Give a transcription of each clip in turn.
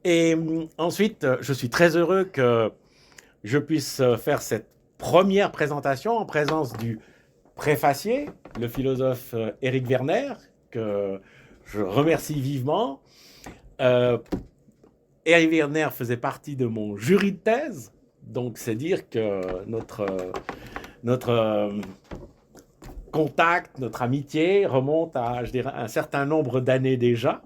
Et ensuite, je suis très heureux que je puisse faire cette première présentation en présence du préfacier, le philosophe Éric Werner, que je remercie vivement. Euh, Éric Werner faisait partie de mon jury de thèse, donc c'est dire que notre contact, notre amitié remonte à, je dirais, un certain nombre d'années déjà.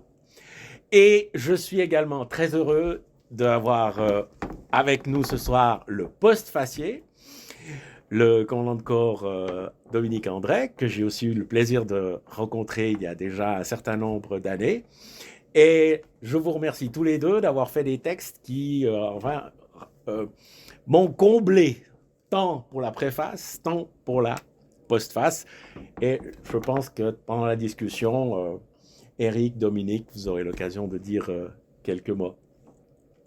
Et je suis également très heureux d'avoir avec nous ce soir le postfacier, le commandant de corps Dominique André, que j'ai aussi eu le plaisir de rencontrer il y a déjà un certain nombre d'années. Et je vous remercie tous les deux d'avoir fait des textes qui m'ont comblé, tant pour la préface, tant pour la postface. Et je pense que pendant la discussion, Éric, Dominique, vous aurez l'occasion de dire quelques mots.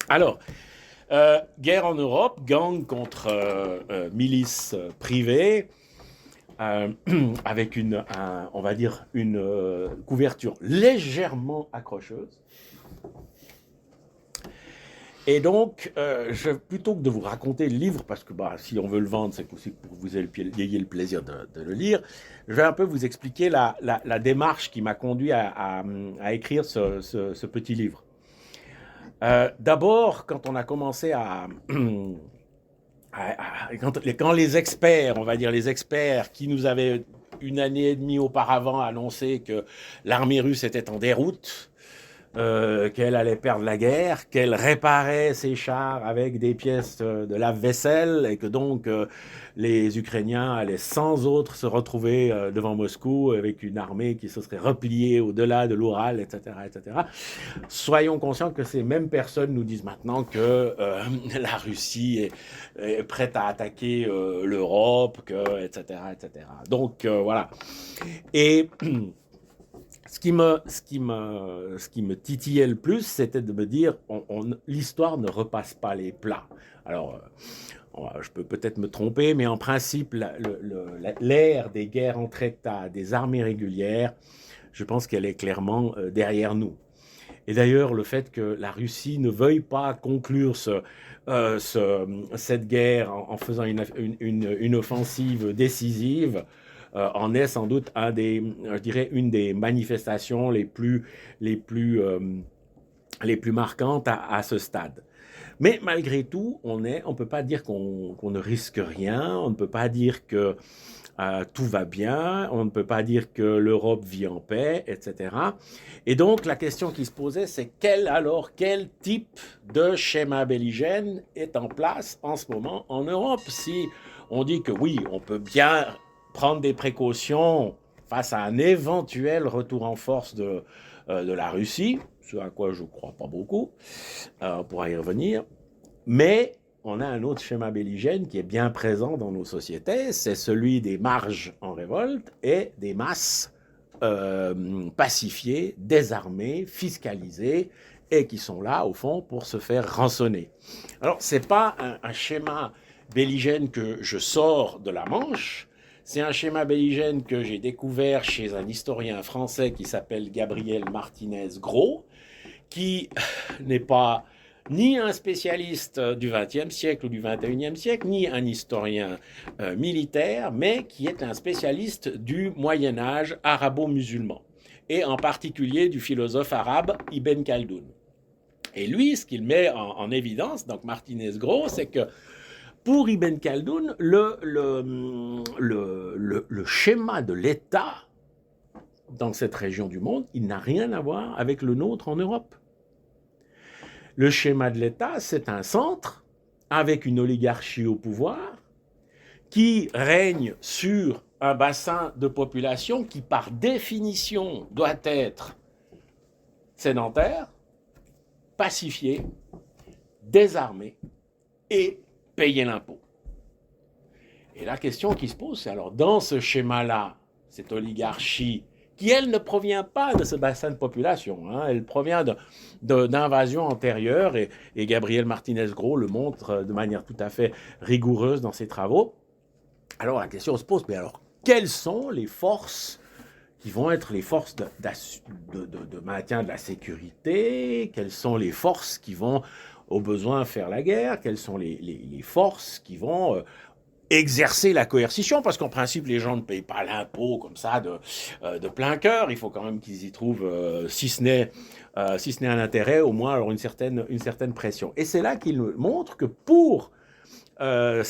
Alors, guerre en Europe, gang contre milices privées, avec on va dire une couverture légèrement accrocheuse. Et donc, plutôt que de vous raconter le livre, parce que si on veut le vendre, c'est aussi pour que vous ayez le plaisir de le lire, je vais un peu vous expliquer la démarche qui m'a conduit à écrire ce petit livre. D'abord, quand on a commencé quand les experts, on va dire les experts qui nous avaient une année et demie auparavant annoncé que l'armée russe était en déroute, qu'elle allait perdre la guerre, qu'elle réparait ses chars avec des pièces de lave-vaisselle et que donc les Ukrainiens allaient sans autre se retrouver devant Moscou avec une armée qui se serait repliée au-delà de l'Oural, etc., etc. Soyons conscients que ces mêmes personnes nous disent maintenant que la Russie est prête à attaquer l'Europe, etc., etc. Donc voilà. Et ce qui me titillait le plus, c'était de me dire, l'histoire ne repasse pas les plats. Alors, je peux peut-être me tromper, mais en principe, l'ère des guerres entre États, des armées régulières, je pense qu'elle est clairement derrière nous. Et d'ailleurs, le fait que la Russie ne veuille pas conclure cette guerre en faisant une offensive décisive, en est sans doute une des manifestations les plus marquantes à ce stade. Mais malgré tout, on ne peut pas dire qu'on ne risque rien, on ne peut pas dire que tout va bien, on ne peut pas dire que l'Europe vit en paix, etc. Et donc la question qui se posait, c'est quel type de schéma belligène est en place en ce moment en Europe? Si on dit que oui, on peut bien prendre des précautions face à un éventuel retour en force de la Russie, ce à quoi je ne crois pas beaucoup, on pourra y revenir, mais on a un autre schéma belligène qui est bien présent dans nos sociétés, c'est celui des marges en révolte et des masses pacifiées, désarmées, fiscalisées, et qui sont là, au fond, pour se faire rançonner. Alors, ce n'est pas un schéma belligène que je sors de la Manche, c'est un schéma belligène que j'ai découvert chez un historien français qui s'appelle Gabriel Martinez-Gros, qui n'est pas ni un spécialiste du XXe siècle ou du XXIe siècle, ni un historien militaire, mais qui est un spécialiste du Moyen-Âge arabo-musulman, et en particulier du philosophe arabe Ibn Khaldoun. Et lui, ce qu'il met en évidence, donc Martinez-Gros, c'est que pour Ibn Khaldoun, le schéma de l'État dans cette région du monde, il n'a rien à voir avec le nôtre en Europe. Le schéma de l'État, c'est un centre avec une oligarchie au pouvoir qui règne sur un bassin de population qui, par définition, doit être sédentaire, pacifié, désarmé et payer l'impôt. Et la question qui se pose, c'est alors dans ce schéma-là, cette oligarchie qui, elle, ne provient pas de ce bassin de population, hein, elle provient d'invasions antérieures, et Gabriel Martinez-Gros le montre de manière tout à fait rigoureuse dans ses travaux. Alors la question se pose, mais alors, quelles sont les forces qui vont être les forces de maintien de la sécurité, quelles sont les forces qui vont au besoin faire la guerre, quelles sont les forces qui vont exercer la coercition, parce qu'en principe, les gens ne payent pas l'impôt comme ça de plein cœur. Il faut quand même qu'ils y trouvent, si ce n'est un intérêt, au moins alors une certaine pression. Et c'est là qu'il montre que pour le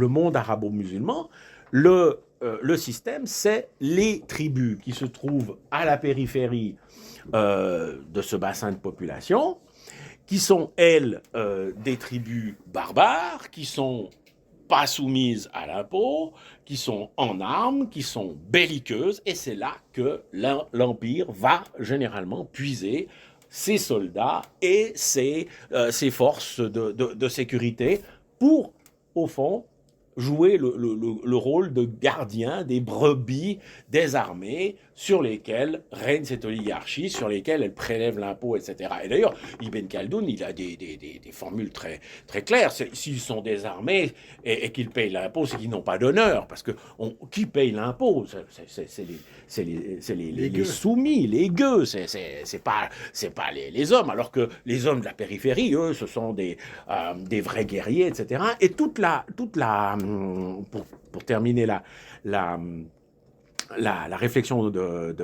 monde arabo-musulman, le système, c'est les tribus qui se trouvent à la périphérie de ce bassin de population, qui sont, elles, des tribus barbares, qui sont pas soumises à l'impôt, qui sont en armes, qui sont belliqueuses, et c'est là que l'Empire va généralement puiser ses soldats et ses forces de sécurité pour, au fond, jouer le rôle de gardien des brebis des armées sur lesquelles règne cette oligarchie, sur lesquelles elle prélève l'impôt, etc. Et d'ailleurs, Ibn Khaldoun, il a des formules très, très claires. S'ils sont désarmés et qu'ils payent l'impôt, c'est qu'ils n'ont pas d'honneur, parce que qui paye l'impôt? C'est les soumis, les gueux, c'est pas les hommes, alors que les hommes de la périphérie, eux, ce sont des vrais guerriers, etc. Et toute la pour terminer la réflexion de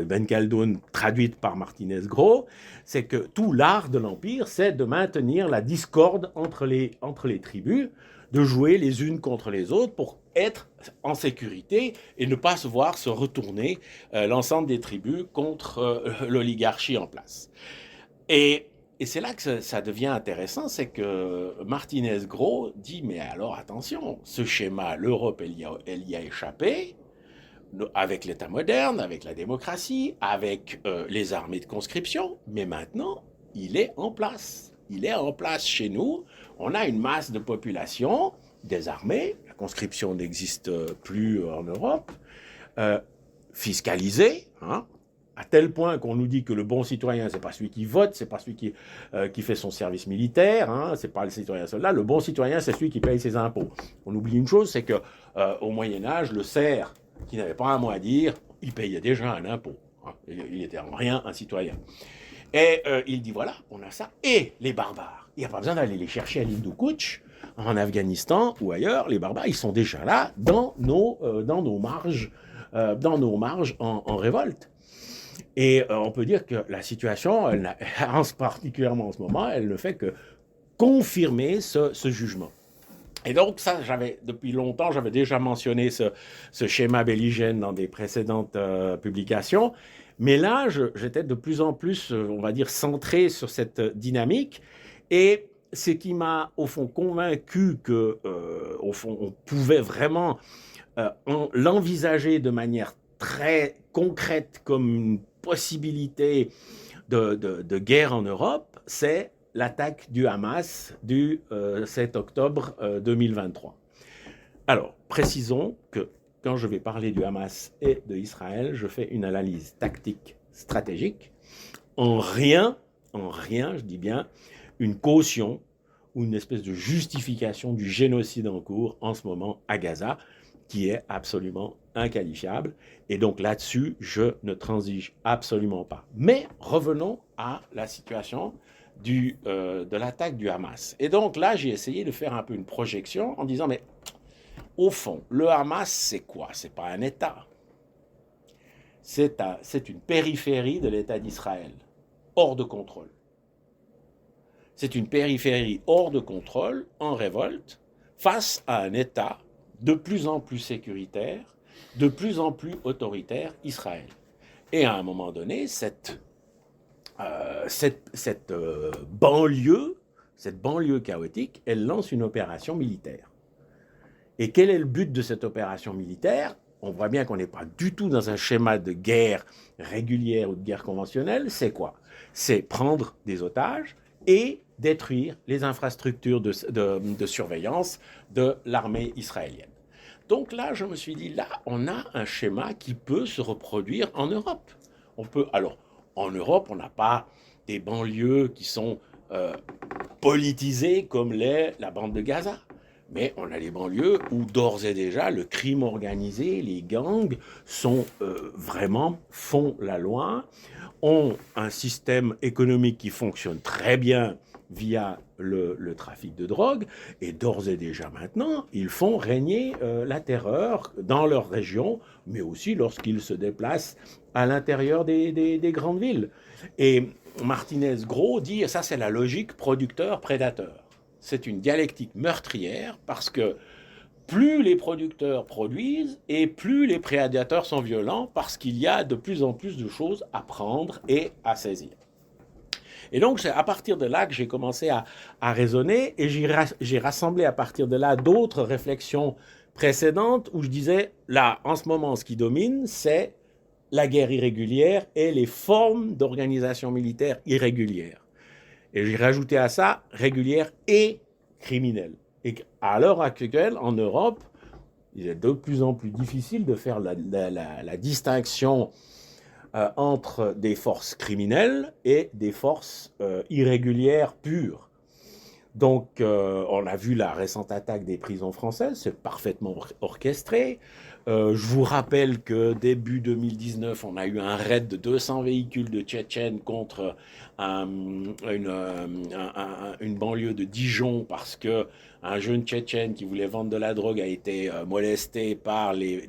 Ben Khaldoun traduite par Martinez-Gros, c'est que tout l'art de l'Empire, c'est de maintenir la discorde entre les tribus, de jouer les unes contre les autres pour être en sécurité et ne pas se voir se retourner l'ensemble des tribus contre l'oligarchie en place. Et c'est là que ça devient intéressant, c'est que Martinez-Gros dit, mais alors attention, ce schéma, l'Europe, elle y a échappé, avec l'État moderne, avec la démocratie, avec les armées de conscription, mais maintenant, il est en place. Il est en place chez nous. On a une masse de population désarmée, la conscription n'existe plus en Europe, fiscalisée, hein, à tel point qu'on nous dit que le bon citoyen, c'est pas celui qui vote, c'est pas celui qui fait son service militaire, hein, c'est pas le citoyen soldat. Le bon citoyen, c'est celui qui paye ses impôts. On oublie une chose, c'est que au Moyen Âge, le serf, qui n'avait pas un mot à dire, il payait déjà un impôt. Hein. Il n'était en rien un citoyen. Et il dit voilà, on a ça. Et les barbares, il n'y a pas besoin d'aller les chercher à l'île d'Oukouch, en Afghanistan ou ailleurs. Les barbares, ils sont déjà là dans nos marges en révolte. Et on peut dire que la situation, particulièrement en ce moment, elle ne fait que confirmer ce jugement. Et donc ça, depuis longtemps, j'avais déjà mentionné ce schéma belligène dans des précédentes publications, mais là, j'étais de plus en plus, on va dire, centré sur cette dynamique, et ce qui m'a, au fond, convaincu que, au fond, on pouvait vraiment l'envisager de manière très concrète comme une possibilité de guerre en Europe, c'est l'attaque du Hamas du 7 octobre 2023. Alors, précisons que quand je vais parler du Hamas et de Israël, je fais une analyse tactique, stratégique, en rien, je dis bien, une caution ou une espèce de justification du génocide en cours en ce moment à Gaza, qui est absolument inqualifiable. Et donc là-dessus, je ne transige absolument pas. Mais revenons à la situation de l'attaque du Hamas. Et donc là, j'ai essayé de faire un peu une projection en disant, mais au fond, le Hamas, c'est quoi? C'est pas un État. C'est une périphérie de l'État d'Israël, hors de contrôle. C'est une périphérie hors de contrôle, en révolte, face à un État de plus en plus sécuritaire, de plus en plus autoritaire, Israël. Et à un moment donné, cette banlieue chaotique, elle lance une opération militaire. Et quel est le but de cette opération militaire? On voit bien qu'on n'est pas du tout dans un schéma de guerre régulière ou de guerre conventionnelle. C'est quoi? C'est prendre des otages et détruire les infrastructures de surveillance de l'armée israélienne. Donc là, je me suis dit, là, on a un schéma qui peut se reproduire en Europe. Alors, en Europe, on n'a pas des banlieues qui sont politisées comme la bande de Gaza. Mais on a les banlieues où d'ores et déjà le crime organisé, les gangs font la loi, ont un système économique qui fonctionne très bien via le trafic de drogue, et d'ores et déjà maintenant, ils font régner la terreur dans leur région, mais aussi lorsqu'ils se déplacent à l'intérieur des grandes villes. Et Martinez-Gros dit, ça c'est la logique producteur-prédateur. C'est une dialectique meurtrière parce que plus les producteurs produisent et plus les prédateurs sont violents parce qu'il y a de plus en plus de choses à prendre et à saisir. Et donc, c'est à partir de là que j'ai commencé à raisonner et j'ai rassemblé à partir de là d'autres réflexions précédentes où je disais, là, en ce moment, ce qui domine, c'est la guerre irrégulière et les formes d'organisation militaire irrégulière. Et j'ai rajouté à ça régulière et criminelle. Et à l'heure actuelle, en Europe, il est de plus en plus difficile de faire la distinction entre des forces criminelles et des forces irrégulières pures. Donc, on a vu la récente attaque des prisons françaises, c'est parfaitement orchestré. Je vous rappelle que début 2019, on a eu un raid de 200 véhicules de Tchétchènes contre une banlieue de Dijon parce que un jeune Tchétchène qui voulait vendre de la drogue a été molesté par les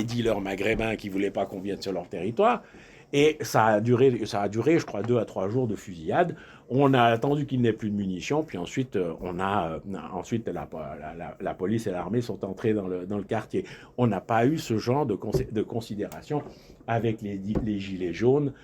dealers maghrébins qui ne voulaient pas qu'on vienne sur leur territoire. Et ça a duré, je crois, 2 à 3 jours de fusillade. On a attendu qu'il n'ait plus de munitions, puis ensuite, la police et l'armée sont entrés dans le quartier. On n'a pas eu ce genre de considération avec les gilets jaunes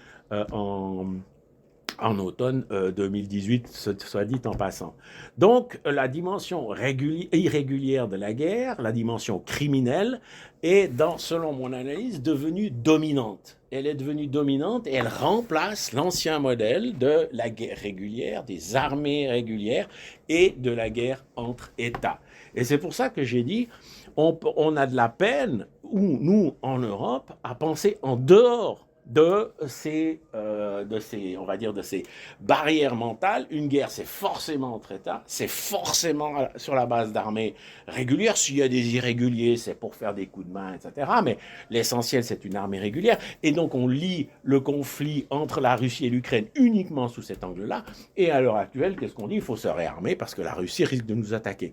en automne 2018, soit dit en passant. Donc, la dimension irrégulière de la guerre, la dimension criminelle, est, selon mon analyse, devenue dominante. Elle est devenue dominante et elle remplace l'ancien modèle de la guerre régulière, des armées régulières et de la guerre entre États. Et c'est pour ça que j'ai dit, on a de la peine, nous, en Europe, à penser en dehors de ces barrières mentales. Une guerre, c'est forcément entre États, c'est forcément sur la base d'armées régulières. S'il y a des irréguliers, c'est pour faire des coups de main, etc. Mais l'essentiel, c'est une armée régulière. Et donc, on lit le conflit entre la Russie et l'Ukraine uniquement sous cet angle-là. Et à l'heure actuelle, qu'est-ce qu'on dit? Il faut se réarmer parce que la Russie risque de nous attaquer.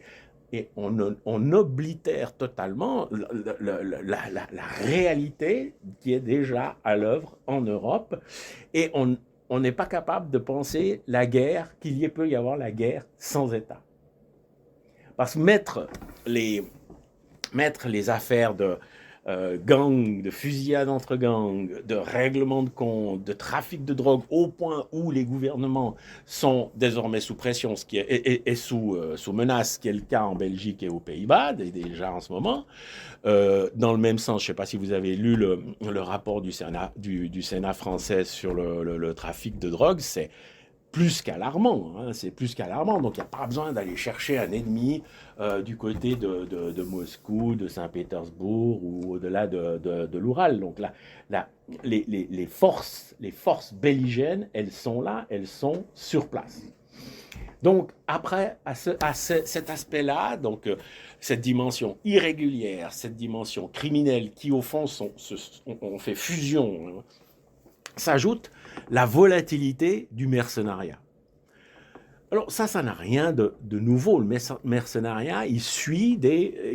Et on oblitère totalement la réalité qui est déjà à l'œuvre en Europe. Et on n'est pas capable de penser la guerre, qu'il peut y avoir la guerre sans État. Parce que mettre les affaires de gangs, de fusillades entre gangs, de règlement de compte, de trafic de drogue, au point où les gouvernements sont désormais sous pression, ce qui est sous menace, ce qui est le cas en Belgique et aux Pays-Bas, déjà en ce moment. Dans le même sens, je ne sais pas si vous avez lu le rapport du Sénat français sur le trafic de drogue, c'est plus qu'alarmant, hein, c'est plus qu'alarmant. Donc il n'y a pas besoin d'aller chercher un ennemi du côté de Moscou, de Saint-Pétersbourg ou au-delà de l'Oural. Donc là, les forces belligènes, elles sont là, elles sont sur place. Donc après, à cet aspect-là, donc cette dimension irrégulière, cette dimension criminelle qui au fond on fait fusion, s'ajoute la volatilité du mercenariat. Alors ça n'a rien de nouveau. Le mercenariat, il suit les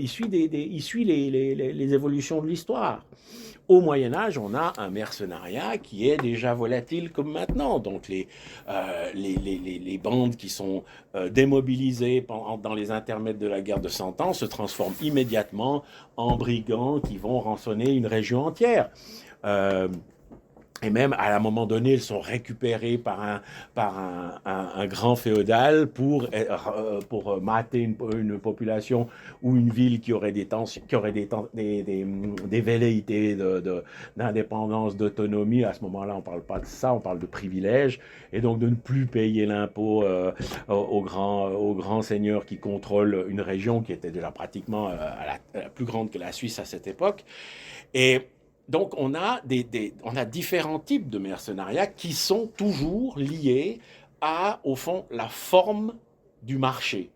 évolutions de l'histoire. Au Moyen-Âge, on a un mercenariat qui est déjà volatile comme maintenant. Donc les bandes qui sont démobilisées dans les intermèdes de la guerre de 100 ans se transforment immédiatement en brigands qui vont rançonner une région entière. Et même, à un moment donné, ils sont récupérés par un grand féodal pour mater une population ou une ville qui aurait des velléités d'indépendance, d'autonomie. À ce moment-là, on ne parle pas de ça, on parle de privilèges. Et donc, de ne plus payer l'impôt aux grands seigneurs qui contrôlent une région qui était déjà pratiquement plus grande que la Suisse à cette époque. Et donc, on a différents types de mercenariat qui sont toujours liés à, au fond, la forme du marché.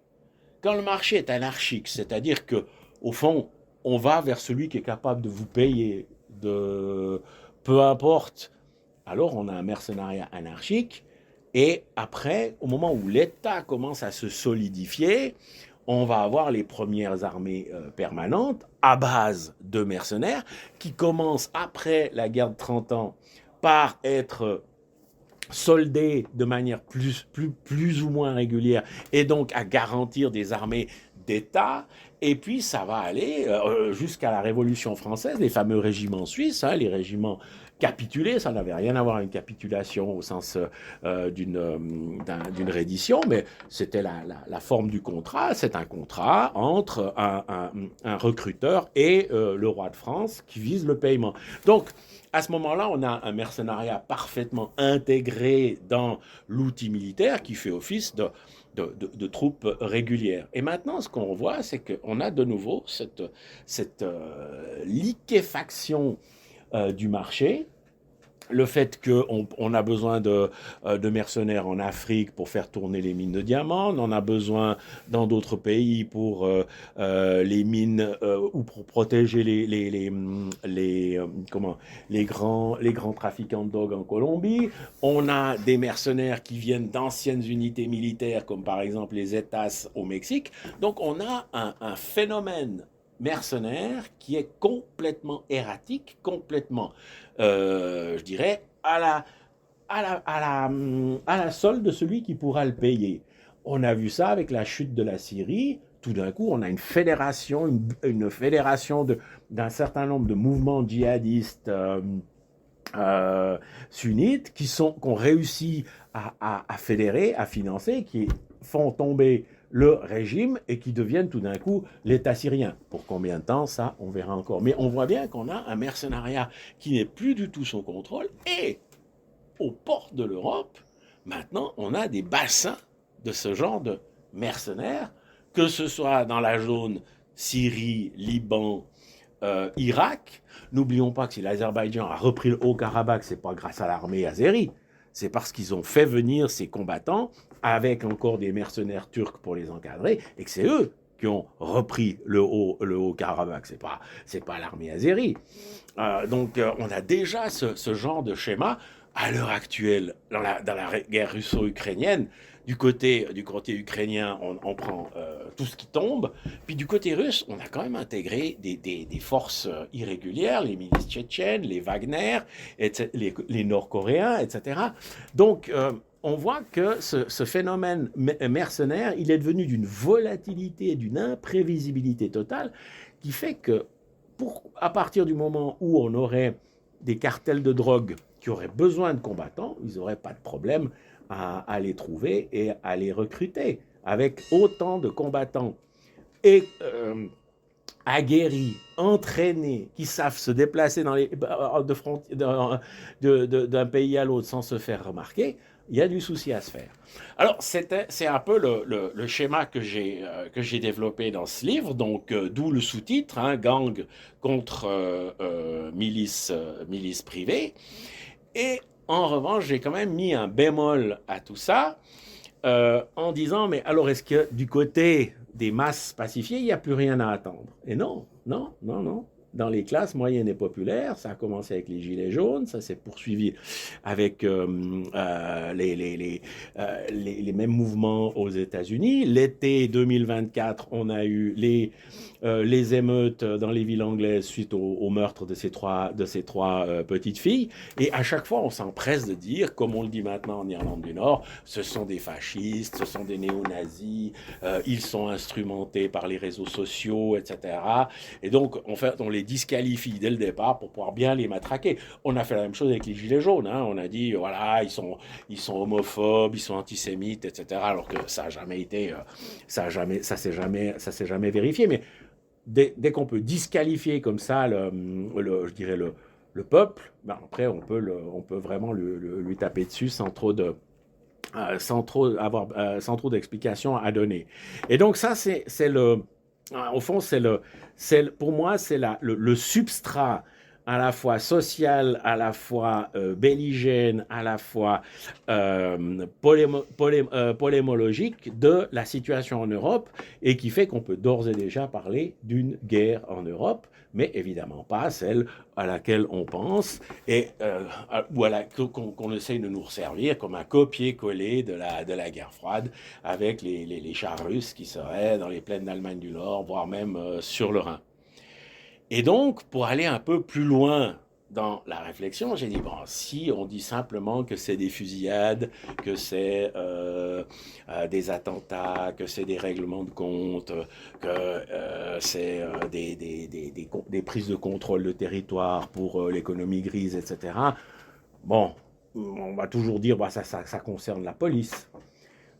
Quand le marché est anarchique, c'est-à-dire que au fond, on va vers celui qui est capable de vous payer, de peu importe, alors on a un mercenariat anarchique. Et après, au moment où l'État commence à se solidifier, on va avoir les premières armées permanentes à base de mercenaires qui commencent après la guerre de 30 ans par être soldés de manière plus ou moins régulière et donc à garantir des armées d'État. Et puis ça va aller jusqu'à la Révolution française, les fameux régiments suisses, hein, les régiments capitulés, ça n'avait rien à voir avec une capitulation au sens d'une reddition, mais c'était la forme du contrat. C'est un contrat entre un recruteur et le roi de France qui vise le paiement. Donc, à ce moment-là, on a un mercenariat parfaitement intégré dans l'outil militaire qui fait office de troupes régulières. Et maintenant, ce qu'on voit, c'est qu'on a de nouveau cette liquéfaction du marché, le fait qu'on a besoin de mercenaires en Afrique pour faire tourner les mines de diamants, on en a besoin dans d'autres pays pour les mines ou pour protéger les grands trafiquants de drogue en Colombie. On a des mercenaires qui viennent d'anciennes unités militaires comme par exemple les Zetas au Mexique. Donc on a un phénomène mercenaire qui est complètement erratique, complètement, je dirais, à la solde de celui qui pourra le payer. On a vu ça avec la chute de la Syrie. Tout d'un coup, on a une fédération d'un certain nombre de mouvements djihadistes sunnites qui ont réussi à fédérer, à financer, qui font tomber le régime et qui deviennent tout d'un coup l'État syrien. Pour combien de temps, ça, on verra encore. Mais on voit bien qu'on a un mercenariat qui n'est plus du tout sous contrôle et aux portes de l'Europe, maintenant, on a des bassins de ce genre de mercenaires, que ce soit dans la zone Syrie, Liban, Irak. N'oublions pas que si l'Azerbaïdjan a repris le Haut-Karabakh, c'est pas grâce à l'armée azérie, c'est parce qu'ils ont fait venir ces combattants avec encore des mercenaires turcs pour les encadrer, et que c'est eux qui ont repris le Haut-Karabakh, c'est pas l'armée azérie. Donc on a déjà ce genre de schéma à l'heure actuelle dans la guerre russo-ukrainienne. Du côté ukrainien, on prend tout ce qui tombe. Puis du côté russe, on a quand même intégré des forces irrégulières, les milices tchétchènes, les Wagner, les Nord-Coréens, etc. Donc, on voit que ce phénomène mercenaire, il est devenu d'une volatilité et d'une imprévisibilité totale qui fait que, à partir du moment où on aurait des cartels de drogue qui auraient besoin de combattants, ils n'auraient pas de problème à les trouver et à les recruter. Avec autant de combattants et aguerris, entraînés, qui savent se déplacer d'un pays à l'autre sans se faire remarquer, il y a du souci à se faire. Alors, c'est un peu le schéma que j'ai développé dans ce livre, donc d'où le sous-titre, hein, Gang contre milice privée. Et en revanche, j'ai quand même mis un bémol à tout ça en disant, mais alors est-ce que du côté des masses pacifiées, il n'y a plus rien à attendre? Et non. Dans les classes moyennes et populaires, ça a commencé avec les Gilets jaunes, ça s'est poursuivi avec les mêmes mouvements aux États-Unis. L'été 2024, on a eu les émeutes dans les villes anglaises suite au meurtre de ces trois petites filles. Et à chaque fois, on s'empresse de dire, comme on le dit maintenant en Irlande du Nord, ce sont des fascistes, ce sont des néo-nazis, ils sont instrumentés par les réseaux sociaux, etc. Et donc, en fait, on les disqualifie dès le départ pour pouvoir bien les matraquer. On a fait la même chose avec les Gilets jaunes. Hein. On a dit, voilà, ils sont homophobes, ils sont antisémites, etc. Alors que ça n'a jamais été, ça s'est jamais vérifié. Mais dès qu'on peut disqualifier comme ça, je dirais le peuple, ben après on peut vraiment lui taper dessus sans trop d'explications à donner. Et donc ça, au fond, pour moi, c'est le substrat à la fois sociale, à la fois belligène, à la fois polémologique de la situation en Europe et qui fait qu'on peut d'ores et déjà parler d'une guerre en Europe, mais évidemment pas celle à laquelle on pense et ou qu'on essaye de nous servir comme un copier-coller de la guerre froide avec les chars russes qui seraient dans les plaines d'Allemagne du Nord, voire même sur le Rhin. Et donc, pour aller un peu plus loin dans la réflexion, j'ai dit, bon, si on dit simplement que c'est des fusillades, que c'est des attentats, que c'est des règlements de compte, que c'est des prises de contrôle de territoire pour l'économie grise, etc., bon, on va toujours dire, bah, ça concerne la police.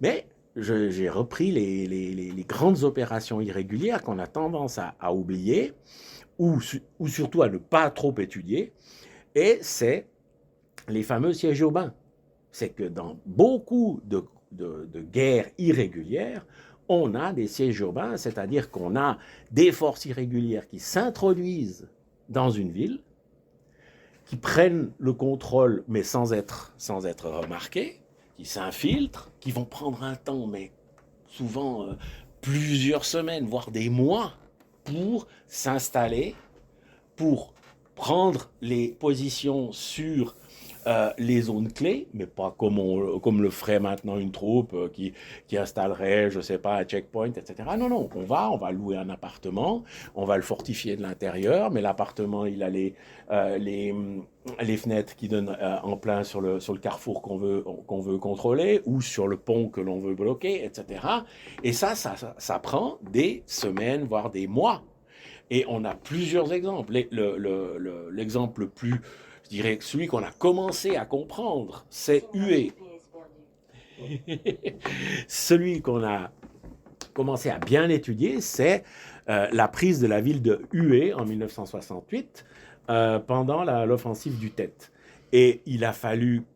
Mais j'ai repris les grandes opérations irrégulières qu'on a tendance à oublier, ou surtout à ne pas trop étudier, et c'est les fameux sièges urbains. C'est que dans beaucoup de guerres irrégulières, on a des sièges urbains, c'est-à-dire qu'on a des forces irrégulières qui s'introduisent dans une ville, qui prennent le contrôle, mais sans être remarquées, qui s'infiltrent, qui vont prendre un temps, mais souvent plusieurs semaines, voire des mois, pour s'installer, pour prendre les positions sur les zones clés, mais pas comme le ferait maintenant une troupe qui installerait, je sais pas, un checkpoint, etc. Non, non, on va louer un appartement, on va le fortifier de l'intérieur, mais l'appartement, il a les fenêtres qui donnent en plein sur le carrefour qu'on veut contrôler, ou sur le pont que l'on veut bloquer, etc. Et ça prend des semaines, voire des mois. Et on a plusieurs exemples. L'exemple le plus, je dirais, celui qu'on a commencé à comprendre, c'est Hué. Celui qu'on a commencé à bien étudier, c'est la prise de la ville de Hué en 1968 pendant l'offensive du Tet. Et il a fallu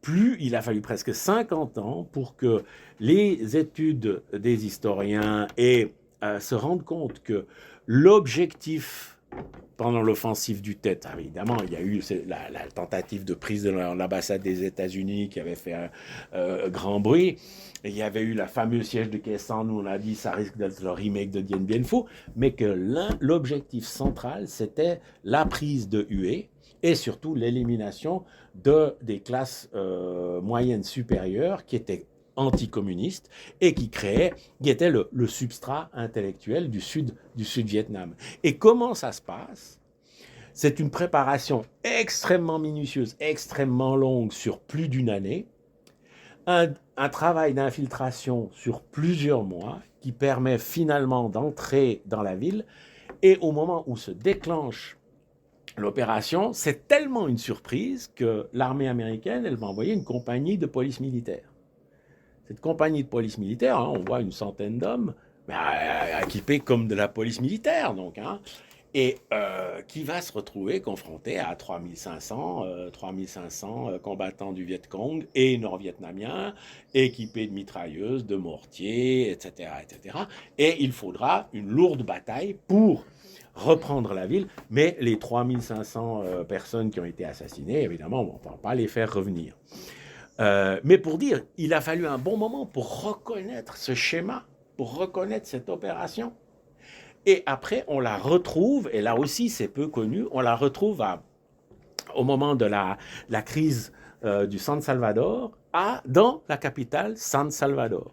presque 50 ans pour que les études des historiens se rendent compte que l'objectif pendant l'offensive du Tet, évidemment, il y a eu la tentative de prise de l'ambassade des États-Unis qui avait fait un grand bruit. Et il y avait eu la fameuse siège de Khe Sanh où on a dit ça risque d'être le remake de Dien Bien Phu, mais que l'objectif central, c'était la prise de Hue et surtout l'élimination des classes moyennes supérieures qui étaient anticommuniste et qui était le substrat intellectuel du Sud Vietnam. Et comment ça se passe? C'est une préparation extrêmement minutieuse, extrêmement longue sur plus d'une année, un travail d'infiltration sur plusieurs mois qui permet finalement d'entrer dans la ville, et au moment où se déclenche l'opération, c'est tellement une surprise que l'armée américaine, elle va envoyer une compagnie de police militaire. Cette compagnie de police militaire, on voit une centaine d'hommes, équipés comme de la police militaire, donc, et qui va se retrouver confronté à 3500 combattants du Viet Cong et nord-vietnamiens, équipés de mitrailleuses, de mortiers, etc., etc. Et il faudra une lourde bataille pour reprendre la ville, mais les 3500 personnes qui ont été assassinées, évidemment, on ne va pas les faire revenir. Mais pour dire, il a fallu un bon moment pour reconnaître ce schéma, pour reconnaître cette opération. Et après, on la retrouve, et là aussi c'est peu connu, on la retrouve au moment de la crise du San Salvador, dans la capitale, San Salvador.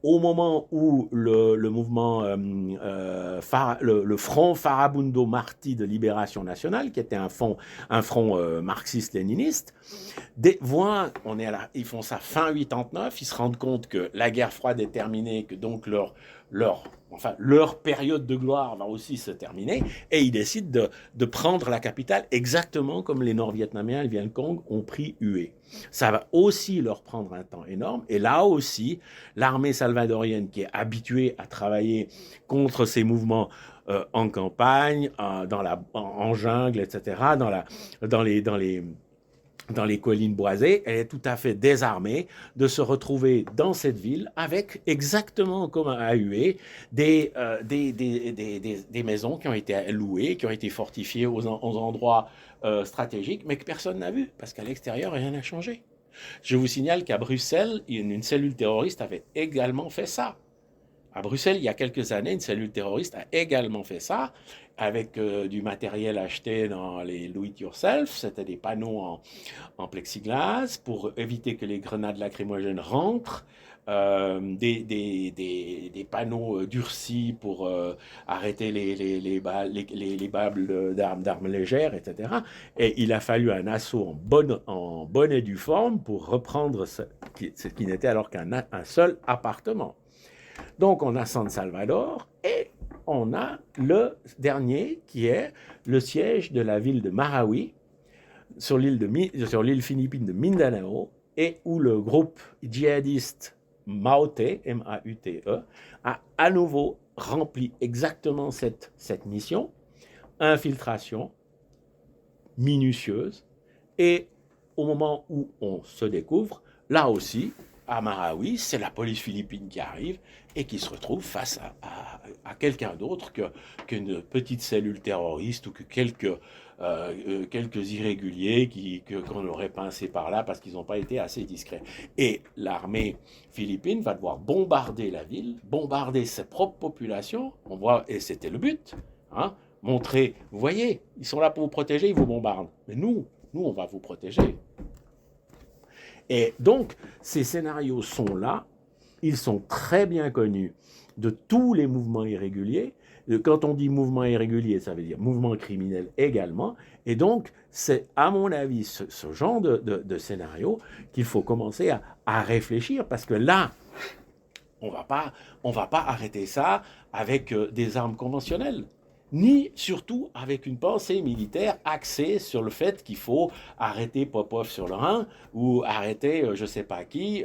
Au moment où le mouvement, le Front Farabundo Martí de Libération Nationale, qui était un front marxiste-léniniste, ils font ça fin 89, ils se rendent compte que la guerre froide est terminée, que donc leur période de gloire va aussi se terminer, et ils décident de prendre la capitale exactement comme les Nord-Vietnamiens et le Viet Cong ont pris Hue. Ça va aussi leur prendre un temps énorme, et là aussi, l'armée salvadorienne qui est habituée à travailler contre ces mouvements en campagne, en jungle, etc., dans les dans les collines boisées, elle est tout à fait désarmée de se retrouver dans cette ville avec exactement comme à Hué des maisons qui ont été louées, qui ont été fortifiées aux endroits stratégiques, mais que personne n'a vu parce qu'à l'extérieur rien n'a changé. Je vous signale qu'à Bruxelles, une cellule terroriste avait également fait ça. À Bruxelles, il y a quelques années, une cellule terroriste a également fait ça avec du matériel acheté dans les do-it-yourself. C'était des panneaux en plexiglas pour éviter que les grenades lacrymogènes rentrent. Des panneaux durcis pour arrêter les balles d'armes légères, etc. Et il a fallu un assaut en bonne et due forme pour reprendre ce qui n'était alors qu'un seul appartement. Donc, on a San Salvador et on a le dernier qui est le siège de la ville de Marawi sur l'île philippine de Mindanao et où le groupe djihadiste Maute, M-A-U-T-E, a à nouveau rempli exactement cette mission, infiltration minutieuse, et au moment où on se découvre, là aussi, à Marawi, c'est la police philippine qui arrive et qui se retrouve face à quelqu'un d'autre qu'une petite cellule terroriste ou que quelques irréguliers qu'on aurait pincés par là parce qu'ils n'ont pas été assez discrets. Et l'armée philippine va devoir bombarder la ville, bombarder ses propres populations, on voit, et c'était le but, hein, montrer, vous voyez, ils sont là pour vous protéger, ils vous bombardent. Mais nous, on va vous protéger. Et donc, ces scénarios sont là, ils sont très bien connus de tous les mouvements irréguliers. Quand on dit mouvement irrégulier, ça veut dire mouvement criminel également. Et donc, c'est à mon avis ce genre de scénario qu'il faut commencer à réfléchir, parce que là, on va pas arrêter ça avec des armes conventionnelles, ni surtout avec une pensée militaire axée sur le fait qu'il faut arrêter Popov sur le Rhin ou arrêter je ne sais pas qui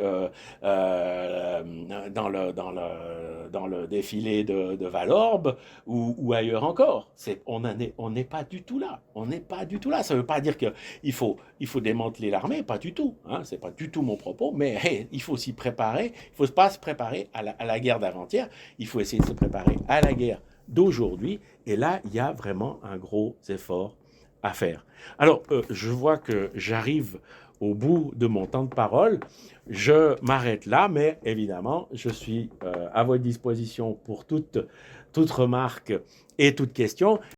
dans le défilé de Valorbe ou ailleurs encore. On n'est pas du tout là. On n'est pas du tout là. Ça ne veut pas dire qu'il faut démanteler l'armée, pas du tout. Hein, ce n'est pas du tout mon propos, mais hey, il faut s'y préparer. Il ne faut pas se préparer à la guerre d'avant-hier. Il faut essayer de se préparer à la guerre d'aujourd'hui, et là, il y a vraiment un gros effort à faire. Alors, je vois que j'arrive au bout de mon temps de parole, je m'arrête là, mais évidemment, je suis à votre disposition pour toute remarque et toute question.